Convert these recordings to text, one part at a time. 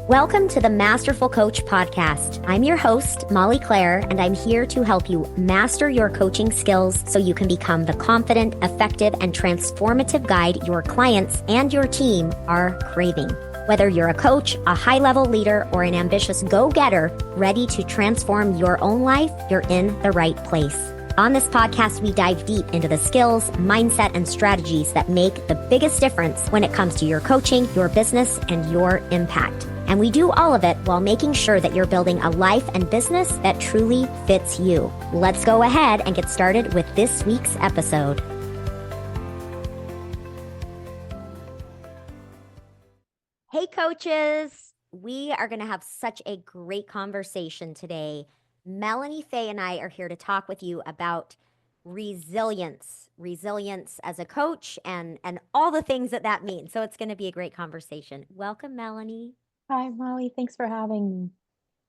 Welcome to the Masterful Coach Podcast. I'm your host, Molly Claire, and I'm here to help you master your coaching skills so you can become the confident, effective, and transformative guide your clients and your team are craving. Whether you're a coach, a high-level leader, or an ambitious go-getter ready to transform your own life, you're in the right place. On this podcast, we dive deep into the skills, mindset, and strategies that make the biggest difference when it comes to your coaching, your business, and your impact. And we do all of it while making sure that you're building a life and business that truly fits you. Let's go ahead and get started with this week's episode. Hey, coaches. We are going to have such a great conversation today. Melanie Fay and I are here to talk with you about resilience as a coach and all the things that means. So it's going to be a great conversation. Welcome, Melanie. Hi, Molly. Thanks for having me.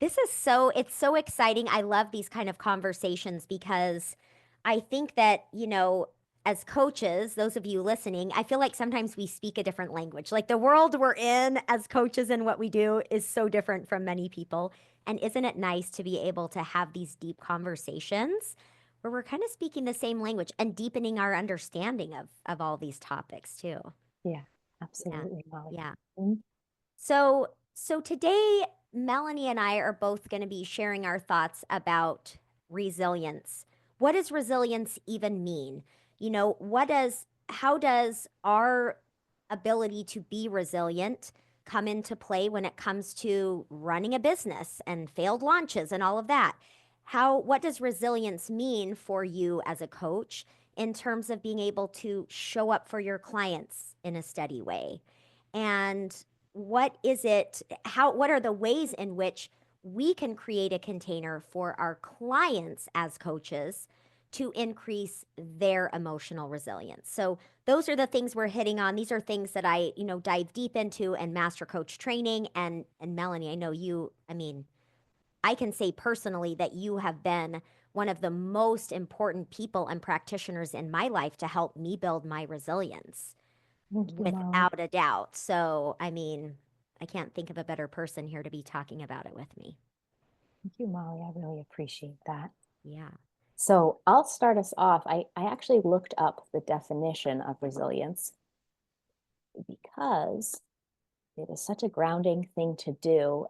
It's so exciting. I love these kind of conversations because I think that, as coaches, those of you listening, I feel like sometimes we speak a different language. Like the world we're in as coaches and what we do is so different from many people. And isn't it nice to be able to have these deep conversations where we're kind of speaking the same language and deepening our understanding of all these topics too? Yeah, absolutely, Molly. Yeah. Mhm. So today, Melanie and I are both going to be sharing our thoughts about resilience. What does resilience even mean? How does our ability to be resilient come into play when it comes to running a business and failed launches and all of that? What does resilience mean for you as a coach in terms of being able to show up for your clients in a steady way? And what are the ways in which we can create a container for our clients as coaches to increase their emotional resilience? So those are the things we're hitting on. These are things that I, dive deep into in master coach training. And Melanie, I know I can say personally that you have been one of the most important people and practitioners in my life to help me build my resilience. Thank you, Molly. Without a doubt. So, I can't think of a better person here to be talking about it with me. Thank you, Molly. I really appreciate that. Yeah. So I'll start us off. I actually looked up the definition of resilience because it is such a grounding thing to do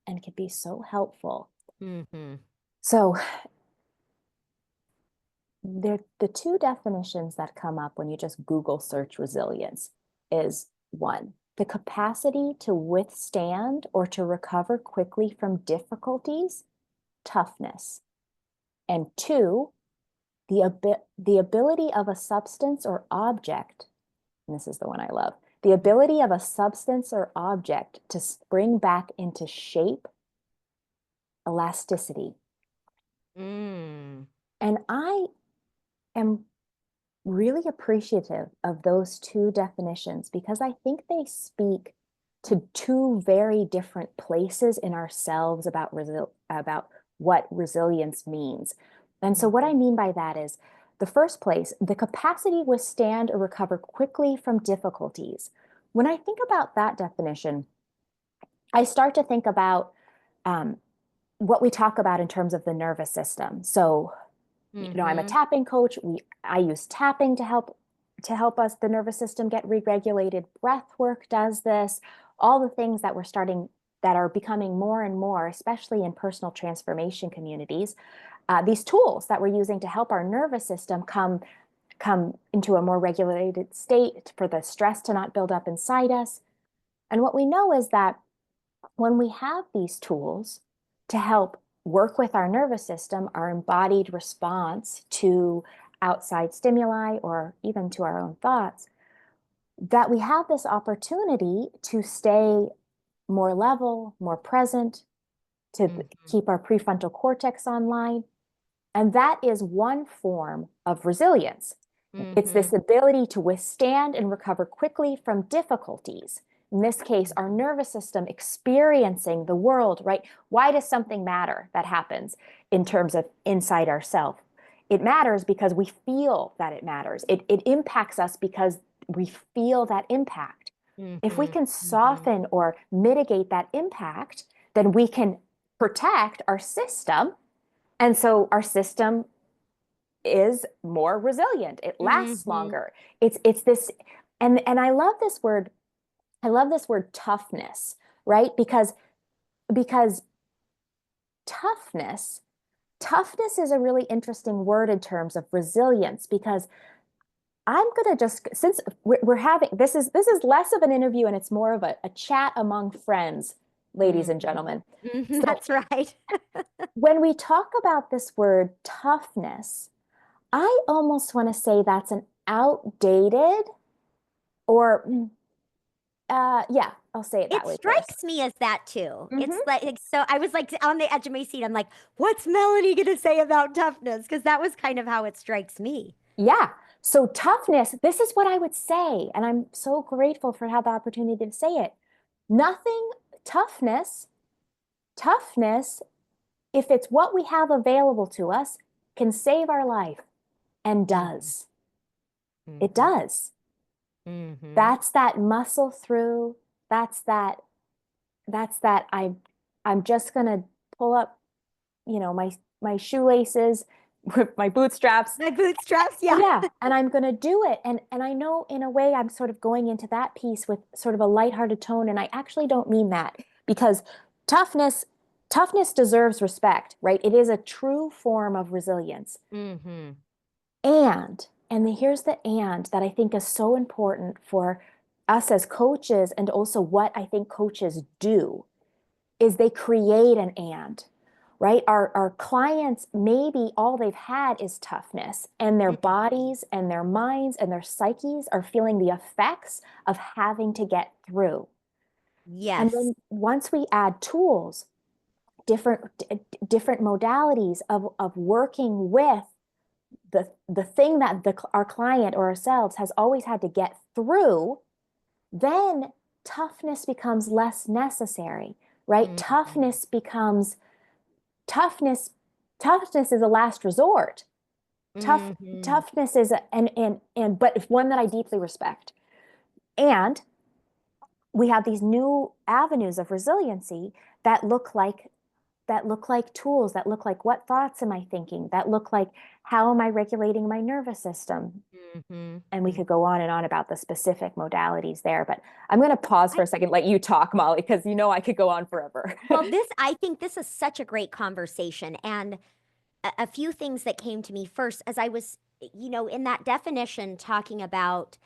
and can be so helpful. Mm-hmm. So the two definitions that come up when you just Google search resilience is one, the capacity to withstand or to recover quickly from difficulties, toughness. And two, the ability of a substance or object, and this is the one I love, the ability of a substance or object to spring back into shape, elasticity. Mm. And I am really appreciative of those two definitions because I think they speak to two very different places in ourselves about what resilience means. And so what I mean by that is the first place, the capacity to withstand or recover quickly from difficulties. When I think about that definition, I start to think about what we talk about in terms of the nervous system. So I'm a tapping coach. I use tapping to help us, the nervous system, get re-regulated. Breath work does this. All the things that are becoming more and more, especially in personal transformation communities, these tools that we're using to help our nervous system come into a more regulated state for the stress to not build up inside us. And what we know is that when we have these tools to help work with our nervous system, our embodied response to outside stimuli or even to our own thoughts, that we have this opportunity to stay more level, more present, to keep our prefrontal cortex online. And that is one form of resilience. It's this ability to withstand and recover quickly from difficulties. In this case, our nervous system experiencing the world, right? Why does something matter that happens in terms of inside ourselves? It matters because we feel that it matters. It impacts us because we feel that impact. If we Mm-hmm. can Mm-hmm. soften or mitigate that impact, then we can protect our system. And so our system is more resilient. It lasts Mm-hmm. longer. It's this, and I love this word. I love this word toughness, right? Because toughness toughness is a really interesting word in terms of resilience because I'm gonna just since we're having this is less of an interview and it's more of a chat among friends, ladies and Mm-hmm. gentlemen. Mm-hmm. So That's right. when we talk about this word toughness, I almost want to say that's an outdated or yeah, I'll say it It that way first. strikes me as that too. It's Hmm. like, so I was like on the edge of my seat. I'm like, what's Melanie going to say about toughness? Because that was kind of how it strikes me. Yeah. So toughness, this is what I would say, and I'm so grateful for have the opportunity to say it. Nothing, toughness, toughness, if it's what we have available to us, can save our life and Mm-hmm. does. It Mm-hmm. does. Mm-hmm. That's that muscle through. That's that, that's that I'm just gonna pull up, my shoelaces with my bootstraps. My bootstraps, yeah. Yeah, and I'm going to do it. And I know in a way I'm sort of going into that piece with sort of a lighthearted tone, and I actually don't mean that because toughness toughness deserves respect, right? It is a true form of resilience. Mm-hmm. Here's the and that I think is so important for us as coaches and also what I think coaches do is they create an and, right? Our clients, maybe all they've had is toughness, and their Mm-hmm. bodies and their minds and their psyches are feeling the effects of having to get through. And Yes. then once we add tools, different different modalities of working with the thing that our client or ourselves has always had to get through, then toughness becomes less necessary, right? Mm-hmm. Toughness toughness is a last resort. tough Mm-hmm. Toughness is and but it's one that I deeply respect. And we have these new avenues of resiliency that look like tools, that look like what thoughts am I thinking, that look like how am I regulating my nervous system. Mm-hmm. And we Mm-hmm. could go on and on about the specific modalities there, but I'm going to pause for I, a second, let you talk, Molly, because I could go on forever. well, I think this is such a great conversation. And a few things that came to me first as I was, in that definition, talking about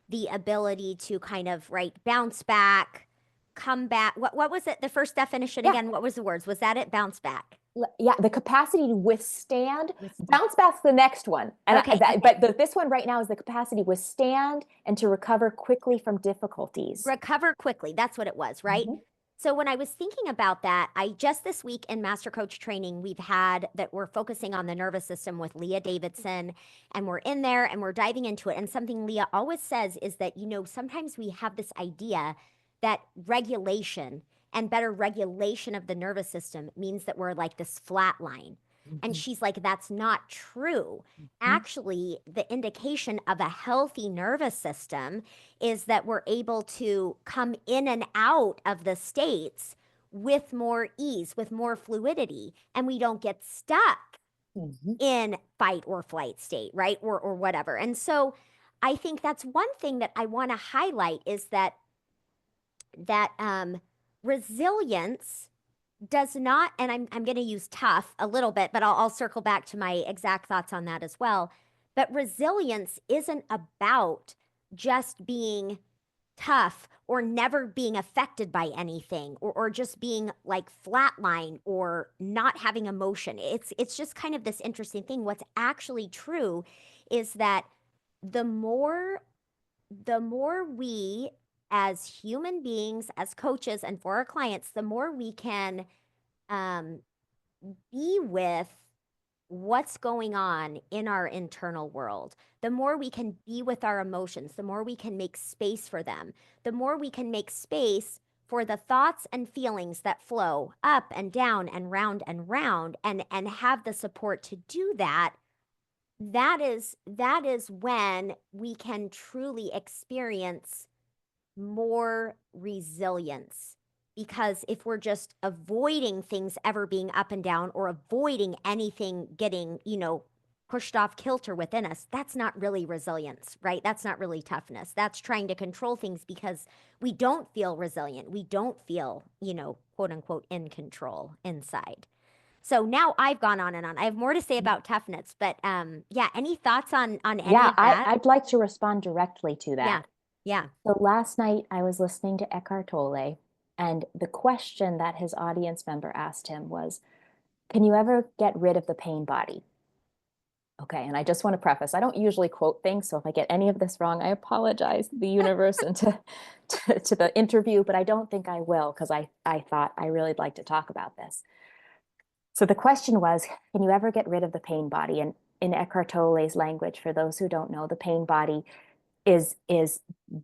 the ability to kind of, right, bounce back, come back. What was it? The first definition Yeah. again? What was the words? Was that it? Bounce back. Yeah, the capacity to withstand. Withstand. Bounce back's the next one, Okay. Okay. this one right now is the capacity to withstand and to recover quickly from difficulties. Recover quickly. That's what it was, right? Mhm. So when I was thinking about that, I just this week in Master Coach training, we've had that we're focusing on the nervous system with Leah Davidson, and we're in there and we're diving into it. And something Leah always says is that, sometimes we have this idea that regulation and better regulation of the nervous system means that we're like this flat line. And Mhm. she's like, that's not true. Mhm. Actually, the indication of a healthy nervous system is that we're able to come in and out of the states with more ease, with more fluidity, and we don't get stuck Mhm. in fight or flight state, right? Or whatever. And so I think that's one thing that I want to highlight is that resilience does not, and I'm going to use tough a little bit, but I'll circle back to my exact thoughts on that as well. But resilience isn't about just being tough or never being affected by anything or just being like flatline or not having emotion. It's just kind of this interesting thing. What's actually true is that the more the more we as human beings, as coaches and for our clients, the more we can um, be with what's going on in our internal world, the more we can be with our emotions, the more we can make space for them, the more we can make space for the thoughts and feelings that flow up and down and round and have the support to do that. That is when we can truly experience more resilience. Because if we're just avoiding things ever being up and down or avoiding anything getting, pushed off kilter within us, that's not really resilience, right? That's not really toughness. That's trying to control things because we don't feel resilient. We don't feel, quote unquote, in control inside. So now I've gone on and on. I have more to say about toughness, but yeah, any thoughts on any Yeah, of that? I'd like to respond directly to Yeah. that. Yeah. So last night I was listening to Eckhart Tolle, and the question that his audience member asked him was, can you ever get rid of the pain body? Okay, and I just want to preface, I don't usually quote things, so if I get any of this wrong, I apologize to the universe and to the interview, but I don't think I will because I thought I really'd like to talk about this. So the question was, can you ever get rid of the pain body? And in Eckhart Tolle's language, for those who don't know, the pain body is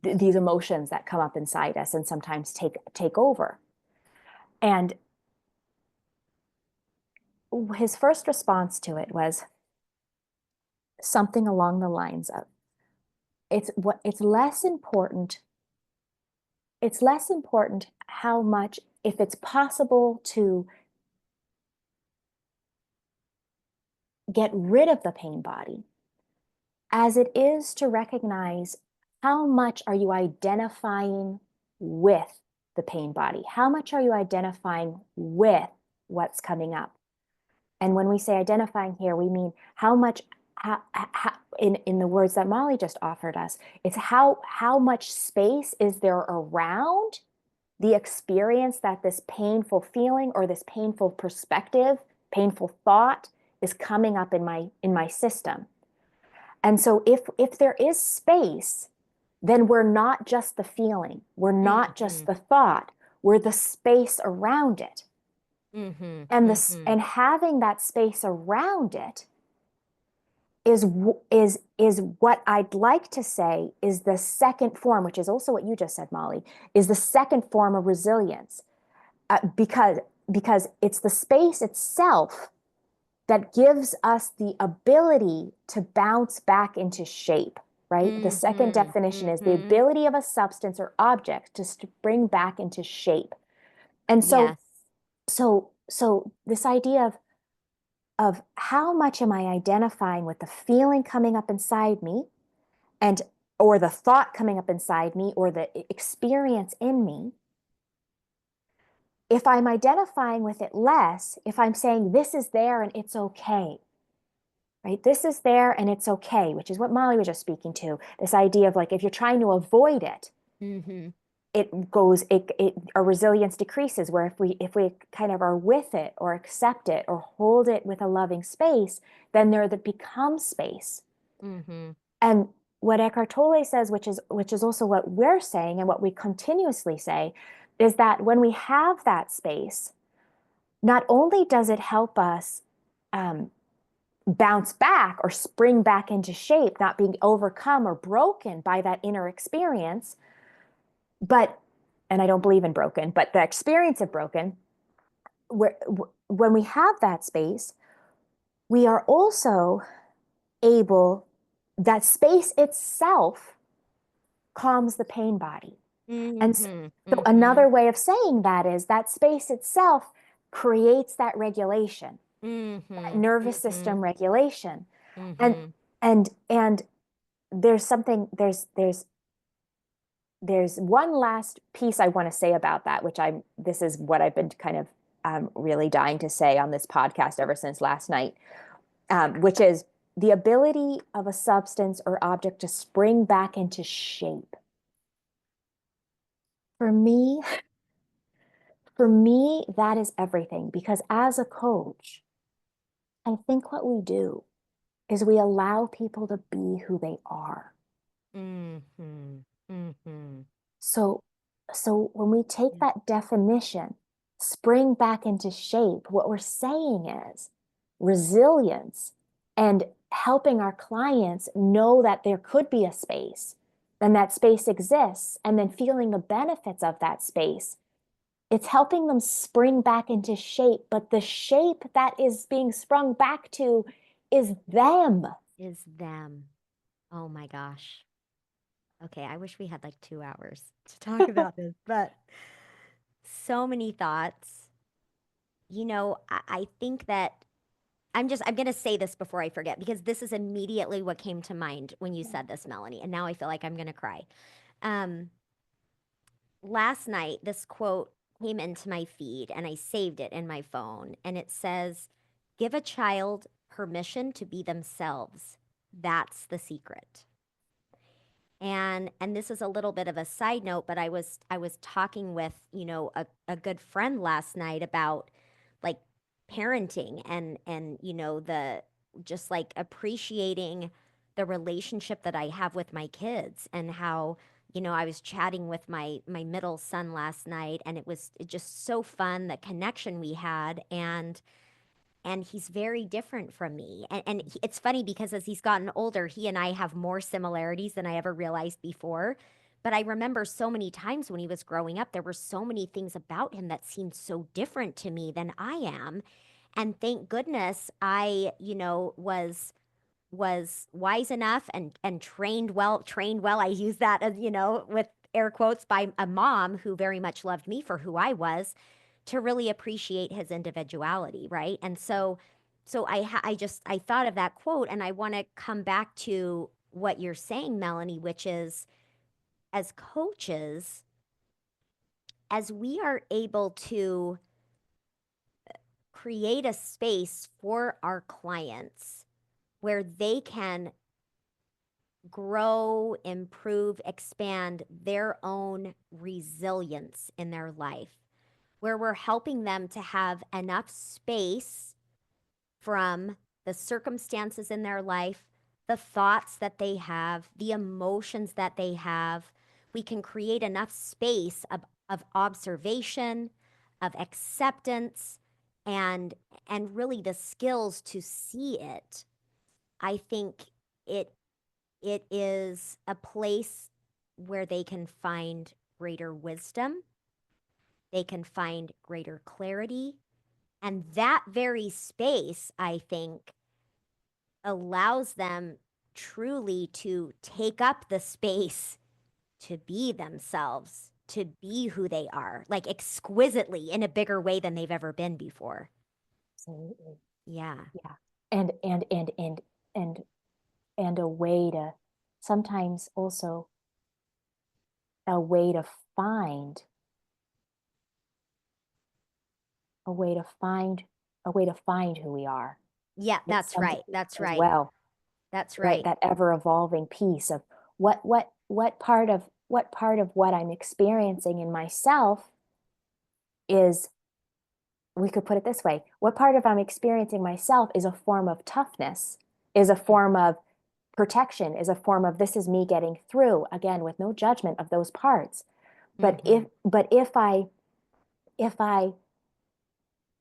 these emotions that come up inside us and sometimes take over. And his first response to it was something along the lines of, it's less important, how much, if it's possible to get rid of the pain body, as it is to recognize how much are you identifying with the pain body? How much are you identifying with what's coming up? And when we say identifying here, we mean how much, in the words that Molly just offered us, it's how much space is there around the experience that this painful feeling or this painful perspective, painful thought is coming up in my system. And so if there is space, then we're not just the feeling, we're not just Mm-hmm. the thought, we're the space around it. Mm-hmm. And this Mm-hmm. and having that space around it is what I'd like to say is the second form, which is also what you just said, Molly, is the second form of resilience, because it's the space itself that gives us the ability to bounce back into shape, right? The second Mm-hmm. definition is the Mm-hmm. ability of a substance or object to spring back into shape. And so, Yes. so this idea of how much am I identifying with the feeling coming up inside me and or the thought coming up inside me or the experience in me. If I'm identifying with it less, if I'm saying this is there and it's okay, right? This is there and it's okay, which is what Molly was just speaking to. This idea of like if you're trying to avoid it, Mm-hmm. our resilience decreases. Where if we kind of are with it or accept it or hold it with a loving space, then there that becomes space. Mm-hmm. And what Eckhart Tolle says, which is also what we're saying and what we continuously say, is that when we have that space, not only does it help us um, bounce back or spring back into shape, not being overcome or broken by that inner experience, but, and I don't believe in broken, but the experience of broken, where, when we have that space, we are also able, that space itself calms the pain body. And so, Mm-hmm. so Mm-hmm. another way of saying that is that space itself creates that regulation, that Mm-hmm. nervous Mm-hmm. system regulation. And Mm-hmm. and there's something there's one last piece I want to say about that, which this is what I've been kind of really dying to say on this podcast ever since last night, which is the ability of a substance or object to spring back into shape. For me, For me, that is everything because as a coach, I think what we do is we allow people to be who they are. Mm-hmm. Mm-hmm. So, so when we take that definition, spring back into shape, what we're saying is resilience and helping our clients know that there could be a space and that space exists, and then feeling the benefits of that space. It's helping them spring back into shape, but the shape that is being sprung back to is them. Is them. Oh my gosh. Okay, I wish we had like 2 hours to talk about this, but so many thoughts. I think that I'm going to say this before I forget because this is immediately what came to mind when you said this, Melanie. And now I feel like I'm going to cry. Um, Last night, this quote came into my feed and I saved it in my phone. And it says, give a child permission to be themselves. That's the secret. And this is a little bit of a side note, but I was talking with, a good friend last night about like parenting and the just like appreciating the relationship that I have with my kids and how, I was chatting with my middle son last night and it was just so fun the connection we had and he's very different from me. It's funny because as he's gotten older, he and I have more similarities than I ever realized before. But I remember so many times when he was growing up, there were so many things about him that seemed so different to me than I am. And thank goodness I, was wise enough and trained well. I use that as, with air quotes by a mom who very much loved me for who I was to really appreciate his individuality, right? And so I thought of that quote and I want to come back to what you're saying, Melanie, which is as coaches, as we are able to create a space for our clients where they can grow, improve, expand their own resilience in their life, where we're helping them to have enough space from the circumstances in their life, the thoughts that they have, the emotions that they have. We can create enough space of observation, of acceptance, and and really the skills to see it. I think it it is a place where they can find greater wisdom, they can find greater clarity, and that very space, I think, allows them truly to take up the space to be themselves, to be who they are, like exquisitely in a bigger way than they've ever been before. Absolutely. Yeah. Yeah. And and and a way to sometimes also a way to find a way to find a way to find who we are. Yeah, It's that's something right. That's as right. well, That's right? right. That ever evolving piece of what part of what I'm experiencing in myself is, we could put it this way, what part of I'm experiencing myself is a form of toughness, is a form of protection, is a form of this is me getting through, again with no judgment of those parts. But Mm-hmm. if I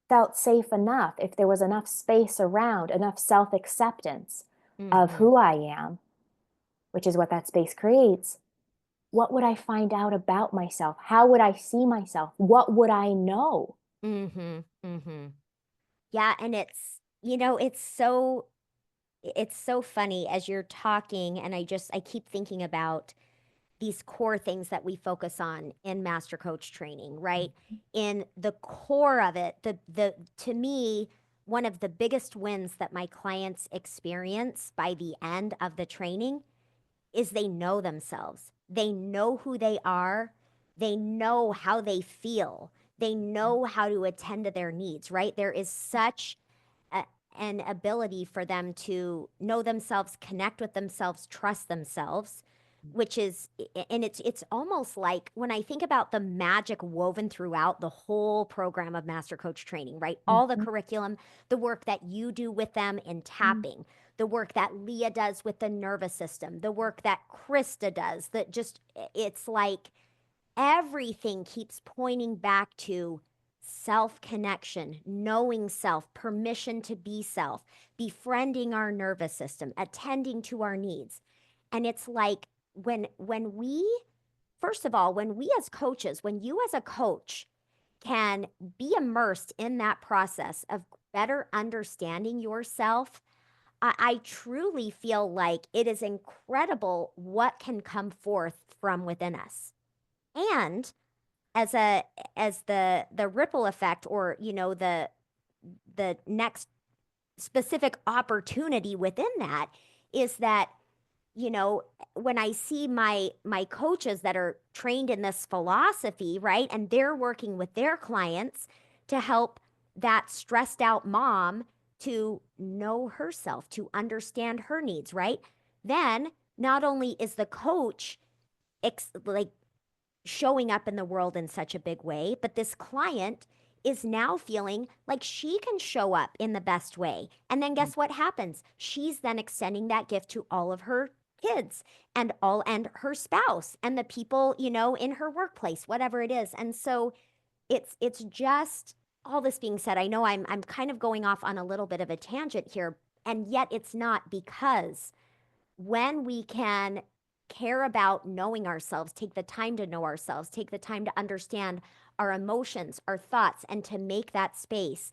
felt safe enough, if there was enough space around, enough self-acceptance of Mm-hmm. who I am, which is what that space creates, what would I find out about myself? How would I see myself? What would I know? Mm-hmm. Mm-hmm. Yeah, and it's so funny as you're talking and I keep thinking about these core things that we focus on in master coach training, right? In the core of it, the to me, one of the biggest wins that my clients experience by the end of the training is they know themselves. They know who they are. They know how they feel. They know how to attend to their needs, right? There is such a, an ability for them to know themselves, connect with themselves, trust themselves, which is and it's almost like when I think about the magic woven throughout the whole program of master coach training, right? All the Mm-hmm. curriculum, the work that you do with them in tapping, the work that Leah does with the nervous system, the work that Krista does, that just it's like everything keeps pointing back to self connection, knowing self, permission to be self, befriending our nervous system, attending to our needs. And it's like when we first of all, when we as coaches, when you as a coach can be immersed in that process of better understanding yourself, I truly feel like it is incredible what can come forth from within us. And as a as the ripple effect, or the next specific opportunity within that, is that, you know, when I see my coaches that are trained in this philosophy, right? And they're working with their clients to help that stressed out mom to know herself, to understand her needs, right? Then not only is the coach like showing up in the world in such a big way, but this client is now feeling like she can show up in the best way. And then guess what happens? She's then extending that gift to all of her kids and her spouse and the people, in her workplace, whatever it is. And so it's just, all this being said, I know I'm kind of going off on a little bit of a tangent here, and yet it's not, because when we can care about knowing ourselves, take the time to know ourselves, take the time to understand our emotions, our thoughts, and to make that space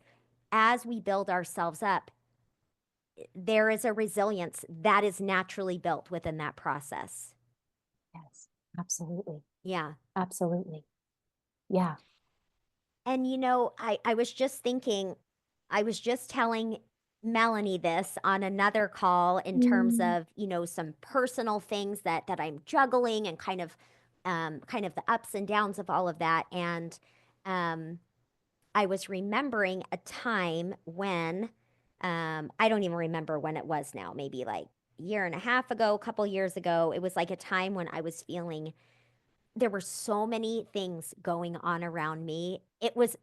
as we build ourselves up, there is a resilience that is naturally built within that process. Yes, absolutely. Yeah. Absolutely. Yeah. And I was just thinking, I was just telling Melanie this on another call in terms Mm. of, some personal things that I'm juggling, and kind of the ups and downs of all of that. And um I was remembering a time when I don't even remember when it was now, maybe like a year and a half ago, a couple years ago. It was like a time when I was feeling, there were so many things going on around me. It was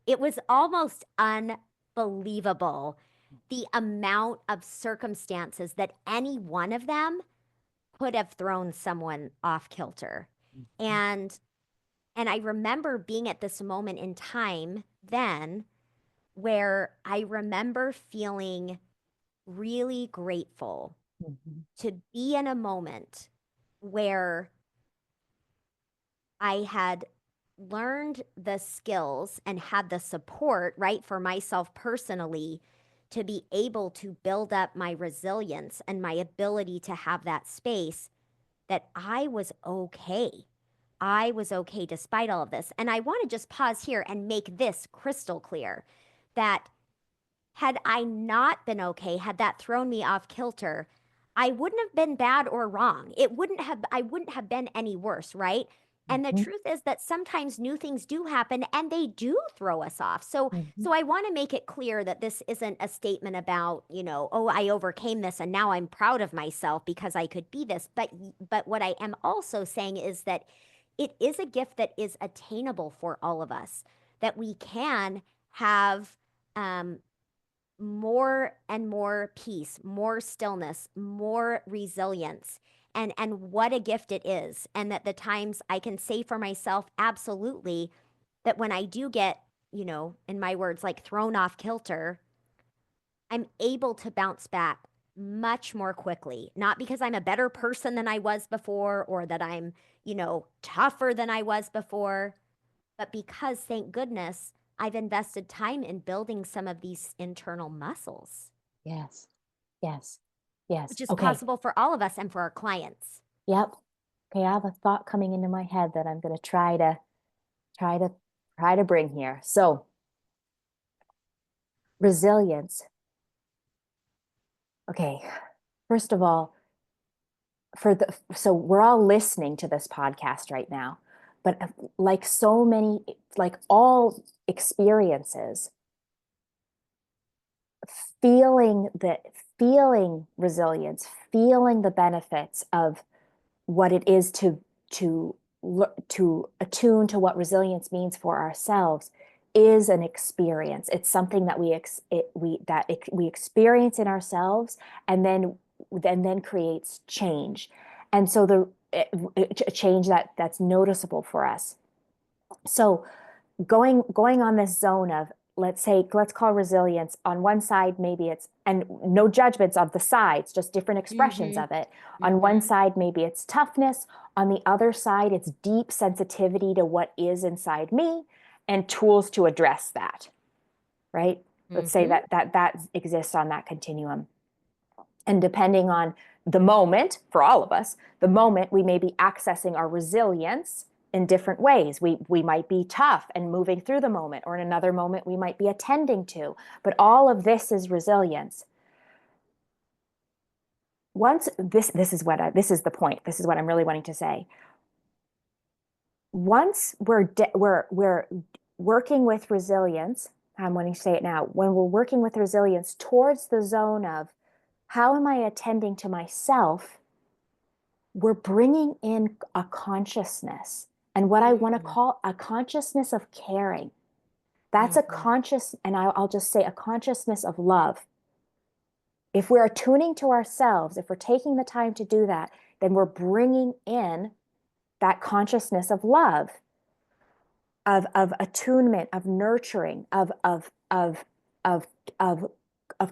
almost unbelievable, the amount of circumstances that any one of them could have thrown someone off kilter. And and I remember being at this moment in time then, where I remember feeling really grateful Mhm. to be in a moment where I had learned the skills and had the support, right, for myself personally, to be able to build up my resilience and my ability to have that space, that I was okay. I was okay despite all of this. And I want to just pause here and make this crystal clear, that had I not been okay, had that thrown me off kilter, I wouldn't have been bad or wrong. I wouldn't have been any worse, right? And the Mhm. truth is that sometimes new things do happen and they do throw us off. So Mhm. so I want to make it clear that this isn't a statement about, oh, I overcame this and now I'm proud of myself because I could be this. But what I am also saying is that it is a gift that is attainable for all of us, that we can have um, more and more peace, more stillness, more resilience. And what a gift it is. And that the times I can say for myself, absolutely, that when I do get, in my words, like thrown off kilter, I'm able to bounce back much more quickly. Not because I'm a better person than I was before, or that I'm, tougher than I was before, but because, thank goodness, I've invested time in building some of these internal muscles, Yes. Yes. Yes. which is Okay. possible for all of us and for our clients. Yep. Okay, I have a thought coming into my head that I'm going to try to try to bring here. So, resilience. Okay. First of all, so we're all listening to this podcast right now, but like so many, like all experiences, feeling the feeling resilience, feeling the benefits of what it is to to attune to what resilience means for ourselves is an experience. It's something that we experience in ourselves, and then creates change. And so a change that's noticeable for us. So going on this zone of, let's call resilience, on one side maybe it's, and no judgments of the sides, just different expressions Mm-hmm. of it. On one Mm-hmm. side maybe it's toughness, on the other side it's deep sensitivity to what is inside me and tools to address that, right? Let's say Mm-hmm. that exists on that continuum. And depending on the moment, for all of us, the moment, we may be accessing our resilience in different ways. We might be tough and moving through the moment, or in another moment, we might be attending to. But all of this is resilience. Once this is the point. This is what I'm really wanting to say. Once we're working with resilience, I'm wanting to say it now. When we're working with resilience towards the zone of how am I attending to myself, we're bringing in a consciousness, and what I want to Mm-hmm. call a consciousness of caring. That's a Mm-hmm. conscious, and I'll just say a consciousness of love. If we're attuning to ourselves, if we're taking the time to do that, then we're bringing in that consciousness of love, of attunement, of nurturing, of, of, of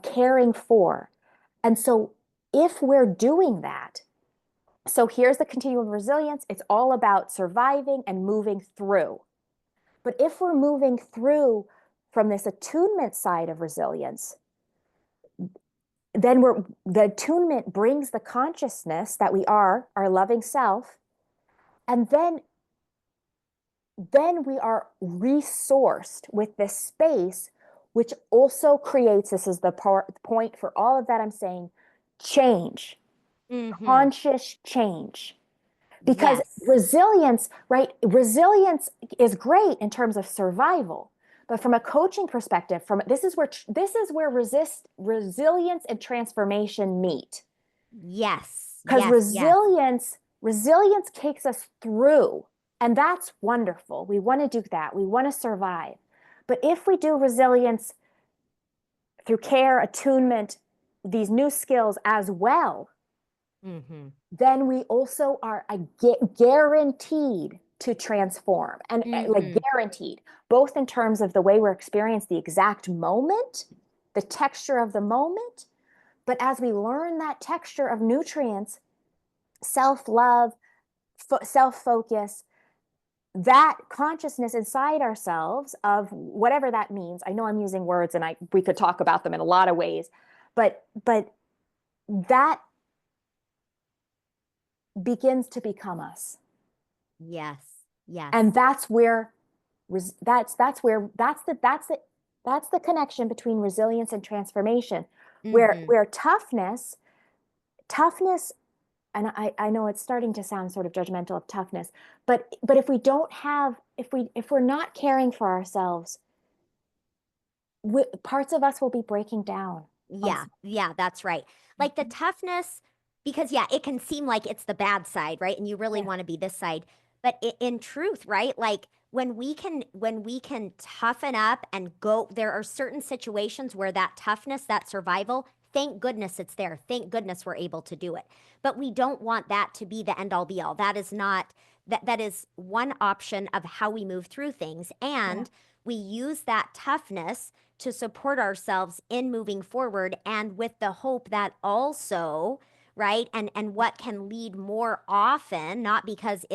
caring for. And so if we're doing that, so here's the continuum of resilience. It's all about surviving and moving through. But if we're moving through from this attunement side of resilience, then the attunement brings the consciousness that we are our loving self, and then we are resourced with this space, which also creates, this is the point for all of that I'm saying, change, Mm-hmm. conscious change. Because Yes. resilience, right? Resilience is great in terms of survival, but from a coaching perspective, from this is where resilience and transformation meet. Yes. Because Yes. Yes. resilience takes us through, and that's wonderful. We want to do that. We want to survive. But if we do resilience through care, attunement, these new skills as well, Mm-hmm. then we also are guaranteed to transform, and like Mm-hmm. guaranteed, both in terms of the way we're experiencing the exact moment, the texture of the moment, but as we learn that texture of nutrients, self-love, self-focus, that consciousness inside ourselves of whatever that means. I know I'm using words, and we could talk about them in a lot of ways, but that begins to become us. Yes. Yes. And that's the connection between resilience and transformation, Mm-hmm. where toughness, and I know it's starting to sound sort of judgmental of toughness, but if we're not caring for ourselves, parts of us will be breaking down on Yeah, some. yeah, that's right. Like the toughness, because yeah, it can seem like it's the bad side, right? And you really Yeah, want to be this side. But in truth, right? Like when we can toughen up and go, there are certain situations where that toughness, that survival, thank goodness it's there. Thank goodness we're able to do it. But we don't want that to be the end all be all. That is not that is one option of how we move through things. yeah, And we use that toughness to support ourselves in moving forward and with the hope that also, right, and what can lead more often, not because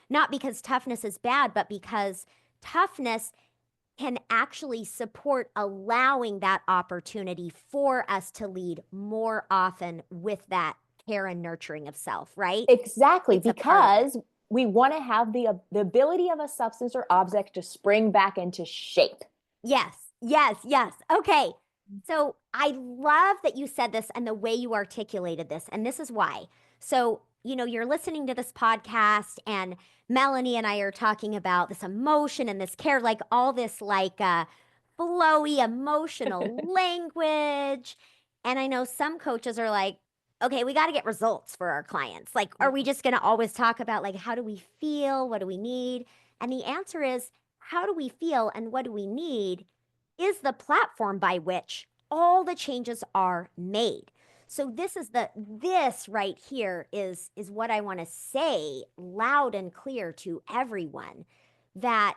not because toughness is bad, but because toughness can actually support allowing that opportunity for us to lead more often with that care and nurturing of self, right? exactly, It's a part of it. because we want to have the ability of a substance or object to spring back into shape. Yes, yes, yes. Okay. So I love that you said this and the way you articulated this. And this is why. So, you're listening to this podcast, and Melanie and I are talking about this emotion and this care, like all this, like, flowy emotional language. And I know some coaches are like, okay, we got to get results for our clients. Like, are we just going to always talk about, like, how do we feel? What do we need? And the answer is, how do we feel and what do we need is the platform by which all the changes are made. So this right here is what I want to say loud and clear to everyone, that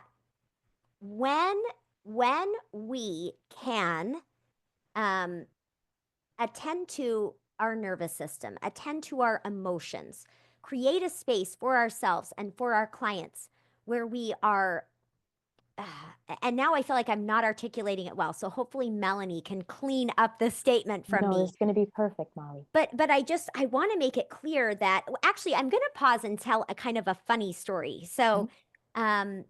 when when we can um, attend to our nervous system, attend to our emotions, create a space for ourselves and for our clients where we are and now I feel like I'm not articulating it well. So hopefully Melanie can clean up the statement from No, me. this is going to be perfect, Molly. But I want to make it clear that actually I'm going to pause and tell a kind of a funny story. Mhm. So, um,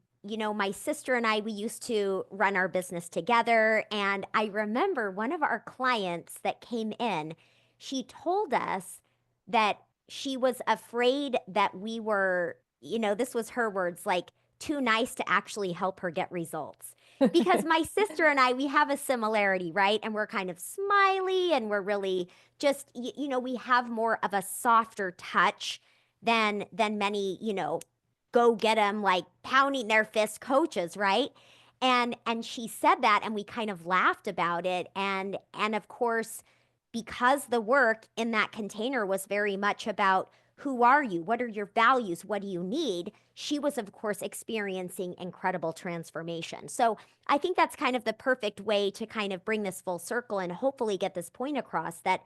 my sister and I, we used to run our business together, and I remember one of our clients that came in, she told us that she was afraid that we were, this was her words, like too nice to actually help her get results. Because my sister and I, we have a similarity, right? And we're kind of smiley and we're really just we have more of a softer touch than many go get them like pounding their fist coaches, right? And she said that and we kind of laughed about it, and of course, because the work in that container was very much about who are you, what are your values, what do you need, she was of course experiencing incredible transformation. So I think that's kind of the perfect way to kind of bring this full circle and hopefully get this point across that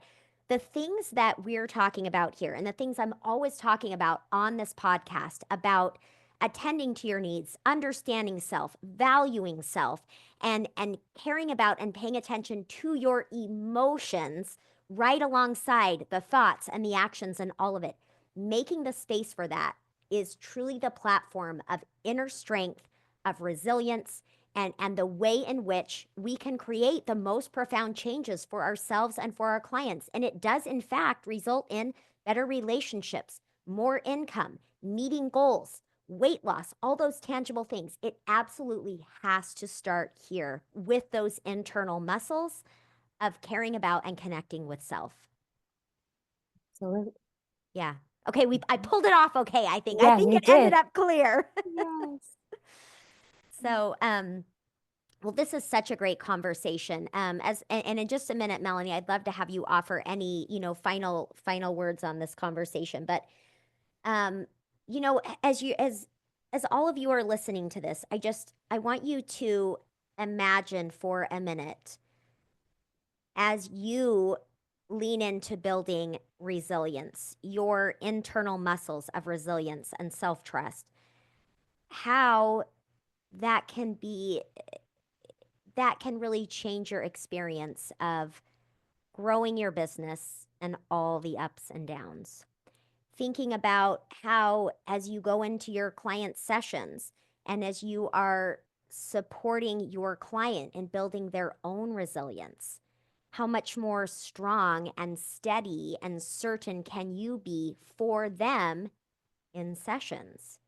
the things that we're talking about here and the things I'm always talking about on this podcast about attending to your needs, understanding self, valuing self, and caring about and paying attention to your emotions right alongside the thoughts and the actions and all of it. Making the space for that is truly the platform of inner strength, of resilience, and the way in which we can create the most profound changes for ourselves and for our clients. And it does, in fact, result in better relationships, more income, meeting goals, weight loss, all those tangible things. It absolutely has to start here with those internal muscles of caring about and connecting with self. So, Yeah. Okay, I mhm. pulled it off okay, I think. I Yes, think you it ended did. up clear. Yes. So, well, this is such a great conversation. And in just a minute, Melanie, I'd love to have you offer any, final words on this conversation. But um, as all of you are listening to this, I want you to imagine for a minute as you lean into building resilience, your internal muscles of resilience and self-trust, how that can be that can really change your experience of growing your business and all the ups and downs. Thinking about how, as you go into your client sessions and as you are supporting your client in building their own resilience, how much more strong and steady and certain can you be for them in sessions?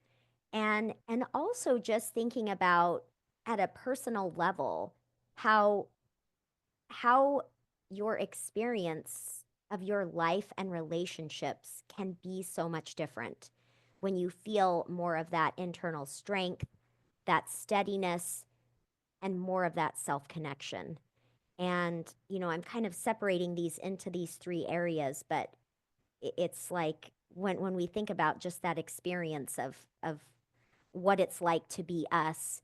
And also just thinking about at a personal level how how your experience of your life and relationships can be so much different when you feel more of that internal strength, that steadiness, and more of that self connection. And, I'm kind of separating these into these three areas, but it's like when we think about just that experience of what it's like to be us,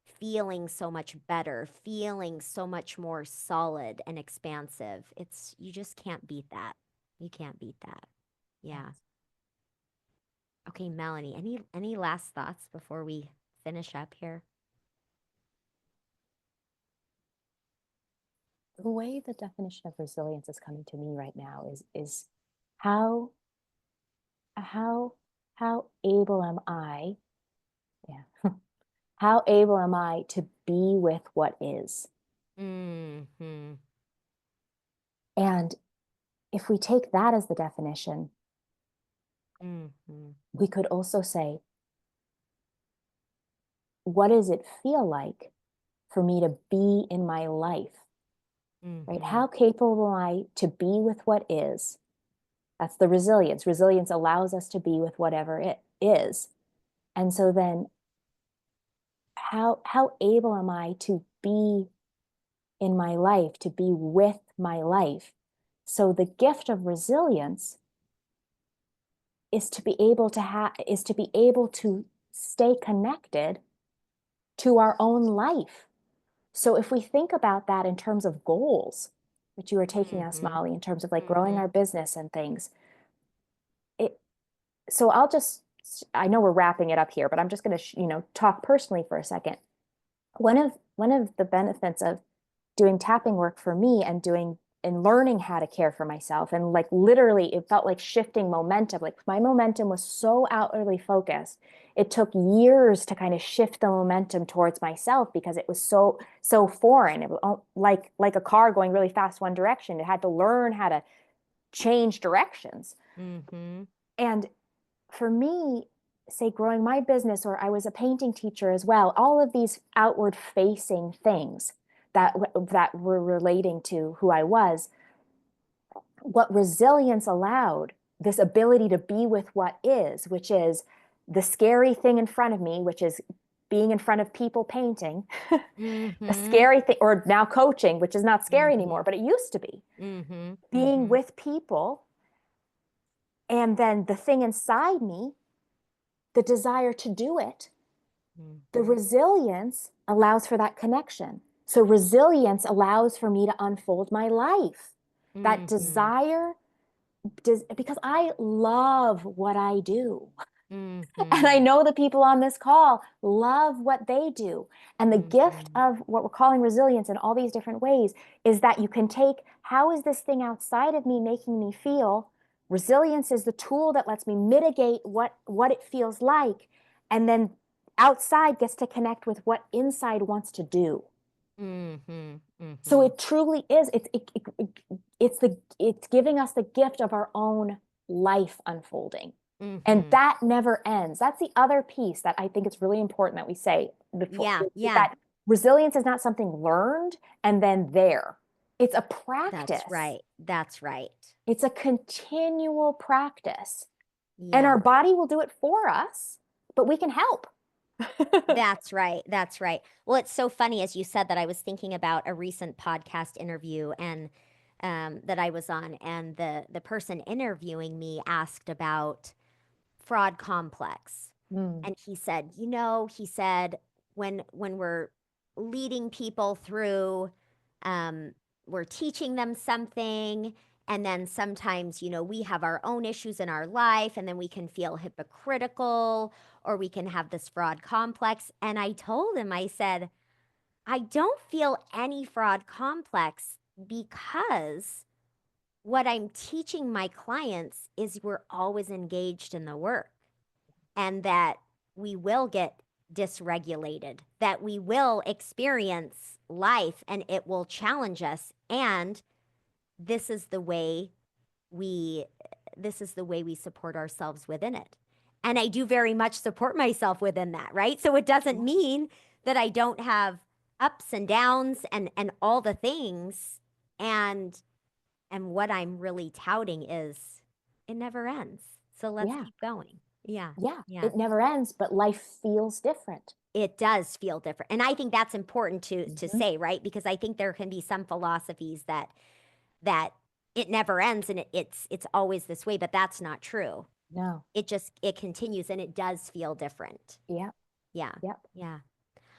feeling so much better, feeling so much more solid and expansive. You just can't beat that. You can't beat that. Yeah. Yes. Okay, Melanie, any last thoughts before we finish up here? The way the definition of resilience is coming to me right now is how how how able am I? Yeah. How able am I to be with what is? Hmm. And if we take that as the definition, Hmm. we could also say, what does it feel like for me to be in my life? Right? Hmm. How capable am I to be with what is? That's the resilience. Resilience allows us to be with whatever it is. And so then how able am I to be in my life, to be with my life? So the gift of resilience is to be able to stay connected to our own life. So if we think about that in terms of goals, which you were taking us, Hmm. Molly, in terms of like growing Hmm. our business and things, it so I'll just I know we're wrapping it up here, but I'm just going to talk personally for a second. One of the benefits of doing tapping work for me and learning how to care for myself, and like literally it felt like shifting momentum. Like my momentum was so outwardly focused. It took years to kind of shift the momentum towards myself because it was so foreign. It was like a car going really fast one direction. It had to learn how to change directions. Mm-hmm. And for me, say growing my business, or I was a painting teacher as well, all of these outward facing things that were relating to who I was, what resilience allowed, this ability to be with what is, which is the scary thing in front of me, which is being in front of people painting, the Mm-hmm. scary thing, or now coaching, which is not scary Mm-hmm. anymore, but it used to be Mm-hmm. being Mm-hmm. with people. And then the thing inside me, the desire to do it, the Mm-hmm. resilience allows for that connection. So resilience allows for me to unfold my life. That Mm-hmm. desire, because I love what I do. And I Mm-hmm. know the people on this call love what they do. And the gift Mm-hmm. of what we're calling resilience in all these different ways is that you can take, how is this thing outside of me making me feel? Resilience is the tool that lets me mitigate what it feels like. And then outside gets to connect with what inside wants to do. Mm-hmm. So Mm-hmm. it truly is, it's giving us the gift of our own life unfolding. And Mm-hmm. that never ends. That's the other piece that I think it's really important that we say before, Yeah, is yeah, that resilience is not something learned and then there. It's a that's practice. right. That's right. It's a continual practice. And Yeah. our body will do it for us, but we can help. That's right. That's right. Well, it's so funny as you said that I was thinking about a recent podcast interview and that I was on, and the person interviewing me asked about fraud complex. Mm, And he said, he said, when we're leading people through, um, we're teaching them something, and then sometimes, we have our own issues in our life, and then we can feel hypocritical, or we can have this fraud complex. And I told him, I said, I don't feel any fraud complex, because what I'm teaching my clients is we're always engaged in the work, and that we will get dysregulated, that we will experience life and it will challenge us. And this is the way we this is the way we support ourselves within it. And I do very much support myself within that, right? So it doesn't mean that I don't have ups and downs and all the things. And what I'm really touting is it never ends. So let's yeah, keep going. Yeah. yeah. Yeah. It never ends, but life feels different. It does feel different. And I think that's important to Mhm. say, right? Because I think there can be some philosophies that it never ends and it's always this way, but that's not true. No. It continues and it does feel different. Yep. Yeah. Yep. Yeah.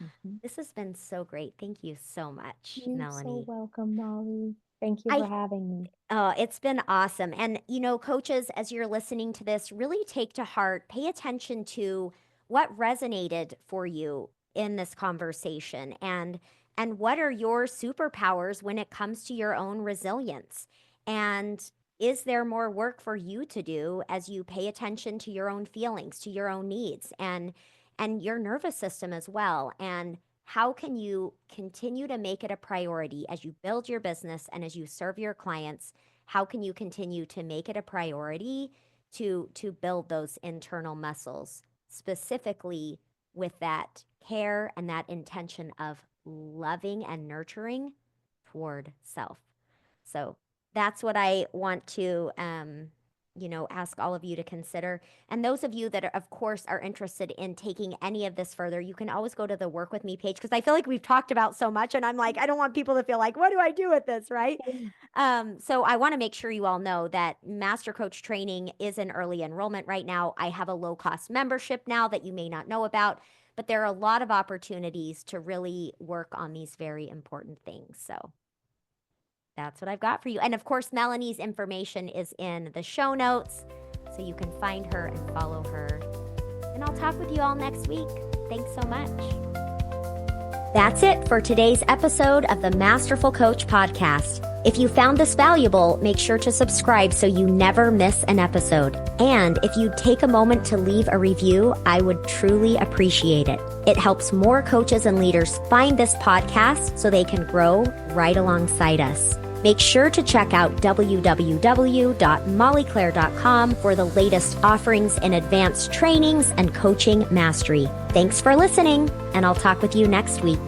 Mhm. This has been so great. Thank you so much, You're so Melanie. welcome, Molly. Thank you for I having me. It's been awesome. And, coaches, as you're listening to this, really take to heart, pay attention to what resonated for you in this conversation, and what are your superpowers when it comes to your own resilience. And is there more work for you to do as you pay attention to your own feelings, to your own needs, and your nervous system as well? And how can you continue to make it a priority as you build your business and as you serve your clients? How can you continue to make it a priority to build those internal muscles, specifically with that care and that intention of loving and nurturing toward self? So that's what I want to ask all of you to consider. And those of you that are, of course, are interested in taking any of this further, you can always go to the Work With Me page, because I feel like we've talked about so much and I'm like, I don't want people to feel like, what do I do with this, right? So I want to make sure you all know that Master Coach Training is in early enrollment right now. I have a low cost membership now that you may not know about, but there are a lot of opportunities to really work on these very important things. So that's what I've got for you. And of course, Melanie's information is in the show notes, so you can find her and follow her. And I'll talk with you all next week. Thanks so much. That's it for today's episode of the Masterful Coach podcast. If you found this valuable, make sure to subscribe so you never miss an episode. And if you'd take a moment to leave a review, I would truly appreciate it. It helps more coaches and leaders find this podcast so they can grow right alongside us. Make sure to check out www.mollyclaire.com for the latest offerings in advanced trainings and coaching mastery. Thanks for listening, and I'll talk with you next week.